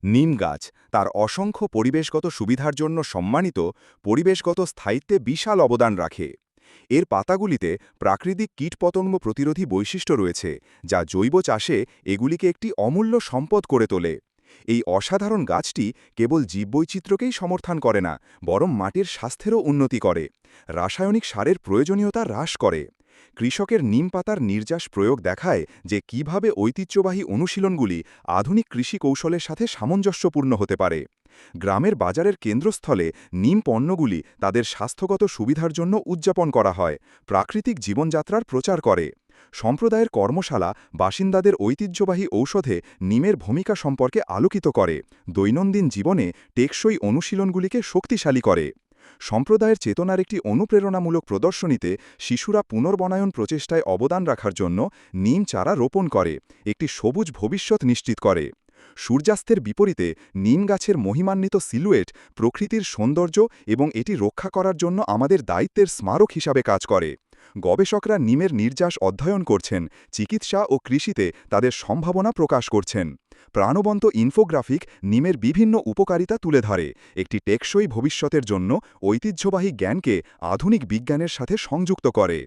নিম গাছ তার অসংখ্য পরিবেশগত সুবিধার জন্য সম্মানিত, পরিবেশগত স্থায়িত্বে বিশাল অবদান রাখে। এর পাতাগুলিতে প্রাকৃতিক কীটপতঙ্গ প্রতিরোধী বৈশিষ্ট্য রয়েছে, যা জৈব চাষে এগুলিকে একটি অমূল্য সম্পদ করে তোলে। এই অসাধারণ গাছটি কেবল জীববৈচিত্র্যকেই সমর্থন করে না, বরং মাটির স্বাস্থ্যেরও উন্নতি করে, রাসায়নিক সারের প্রয়োজনীয়তা হ্রাস করে। কৃষকের নিম পাতার নির্যাস প্রয়োগ দেখায় যে কিভাবে ঐতিহ্যবাহী অনুশীলনগুলি আধুনিক কৃষি কৌশলের সাথে সামঞ্জস্যপূর্ণ হতে পারে। গ্রামের বাজারের কেন্দ্রস্থলে নিম পণ্যগুলি তাদের স্বাস্থ্যগত সুবিধার জন্য উদযাপন করা হয়, প্রাকৃতিক জীবনযাত্রার প্রচার করে। সম্প্রদায়ের কর্মশালা বাসিন্দাদের ঐতিহ্যবাহী ঔষধে নিমের ভূমিকা সম্পর্কে আলোকিত করে, দৈনন্দিন জীবনে টেকসই অনুশীলনগুলিকে শক্তিশালী করে। সম্প্রদায়ের চেতনার একটি অনুপ্রেরণামূলক প্রদর্শনীতে শিশুরা পুনর্বনায়ন প্রচেষ্টায় অবদান রাখার জন্য নিম চারা রোপণ করে, একটি সবুজ ভবিষ্যৎ নিশ্চিত করে। সূর্যাস্তের বিপরীতে নিম গাছের মহিমান্বিত সিলুয়েট প্রকৃতির সৌন্দর্য এবং এটি রক্ষা করার জন্য আমাদের দায়িত্বের স্মারক হিসাবে কাজ করে। গবেষকরা নিমের নির্যাস অধ্যয়ন করছেন, চিকিৎসা ও কৃষিতে তাদের সম্ভাবনা প্রকাশ করছেন। প্রাণবন্ত ইনফোগ্রাফিক নিমের বিভিন্ন উপকারিতা তুলে ধরে, একটি টেকসই ভবিষ্যতের জন্য ঐতিহ্যবাহী জ্ঞানকে আধুনিক বিজ্ঞানের সাথে সংযুক্ত করে।